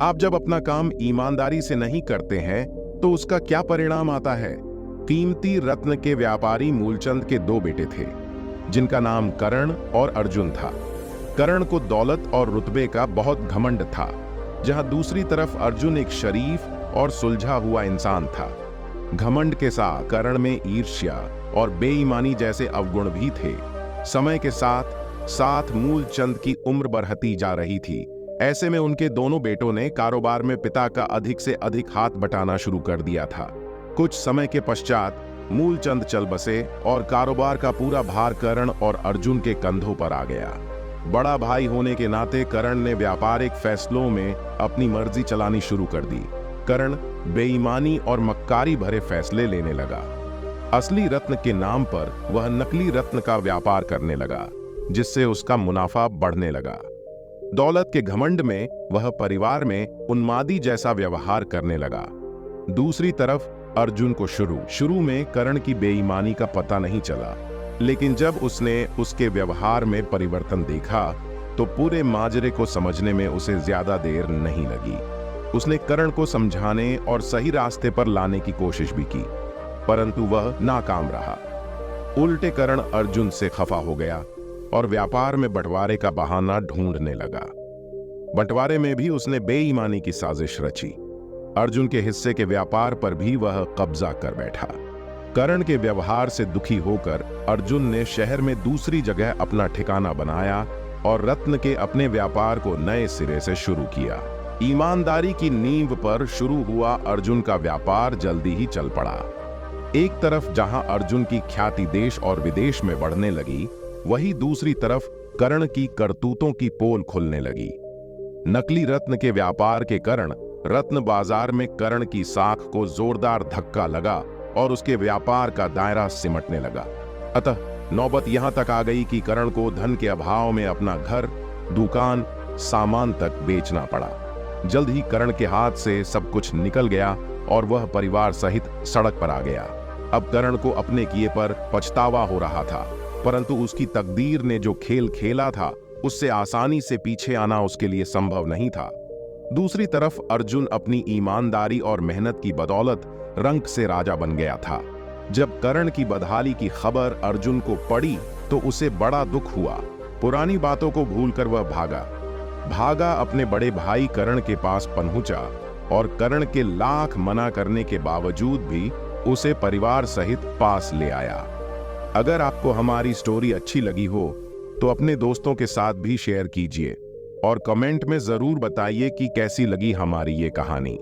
आप जब अपना काम ईमानदारी से नहीं करते हैं तो उसका क्या परिणाम आता है। कीमती रत्न के व्यापारी मूलचंद के दो बेटे थे जिनका नाम कर्ण और अर्जुन था। कर्ण को दौलत और रुतबे का बहुत घमंड था, जहां दूसरी तरफ अर्जुन एक शरीफ और सुलझा हुआ इंसान था। घमंड के साथ कर्ण में ईर्ष्या और बेईमानी जैसे अवगुण भी थे। समय के साथ साथ मूलचंद की उम्र बढ़ती जा रही थी। ऐसे में उनके दोनों बेटों ने कारोबार में पिता का अधिक से अधिक हाथ बटाना शुरू कर दिया था। कुछ समय के पश्चात मूलचंद चल बसे और कारोबार का पूरा भार कर्ण और अर्जुन के कंधों पर आ गया। बड़ा भाई होने के नाते कर्ण ने व्यापारिक फैसलों में अपनी मर्जी चलानी शुरू कर दी। कर्ण बेईमानी और मक्कारी भरे फैसले लेने लगा। असली रत्न के नाम पर वह नकली रत्न का व्यापार करने लगा, जिससे उसका मुनाफा बढ़ने लगा। दौलत के घमंड में वह परिवार में उन्मादी जैसा व्यवहार करने लगा। दूसरी तरफ अर्जुन को शुरू में कर्ण की बेईमानी का पता नहीं चला, लेकिन जब उसने उसके व्यवहार में परिवर्तन देखा तो पूरे माजरे को समझने में उसे ज्यादा देर नहीं लगी। उसने कर्ण को समझाने और सही रास्ते पर लाने की कोशिश भी की, परंतु वह नाकाम रहा। उल्टे कर्ण अर्जुन से खफा हो गया और व्यापार में बंटवारे का बहाना ढूंढने लगा। बंटवारे में भी उसने बेईमानी की साजिश रची। अर्जुन के हिस्से के व्यापार पर भी वह कब्जा कर बैठा। कर्ण के व्यवहार से दुखी होकर अर्जुन ने शहर में दूसरी जगह अपना ठिकाना बनाया और रत्न के अपने व्यापार को नए सिरे से शुरू किया। ईमानदारी की नींव पर शुरू हुआ अर्जुन का व्यापार जल्दी ही चल पड़ा। एक तरफ जहां अर्जुन की ख्याति देश और विदेश में बढ़ने लगी, वहीं दूसरी तरफ कर्ण की करतूतों की पोल खुलने लगी। नकली रत्न के व्यापार के कारण रत्न बाजार में कर्ण की साख को जोरदार धक्का लगा और उसके व्यापार का दायरा सिमटने लगा। अतः नौबत यहां तक आ गई कि कर्ण को धन के अभाव में अपना घर, दुकान, सामान तक बेचना पड़ा। जल्द ही कर्ण के हाथ से सब कुछ निकल गया और वह परिवार सहित सड़क पर आ गया। अब कर्ण को अपने किए पर पछतावा हो रहा था, परंतु उसकी तकदीर ने जो खेल खेला था उससे आसानी से पीछे आना उसके लिए संभव नहीं था। दूसरी तरफ अर्जुन अपनी ईमानदारी और मेहनत की बदौलत रंक से राजा बन गया था। जब कर्ण की बदहाली की खबर अर्जुन को पड़ी तो उसे बड़ा दुख हुआ। पुरानी बातों को भूलकर वह भागा अपने बड़े भाई कर्ण के पास पहुंचा और कर्ण के लाख मना करने के बावजूद भी उसे परिवार सहित पास ले आया। अगर आपको हमारी स्टोरी अच्छी लगी हो तो अपने दोस्तों के साथ भी शेयर कीजिए और कमेंट में जरूर बताइए कि कैसी लगी हमारी ये कहानी।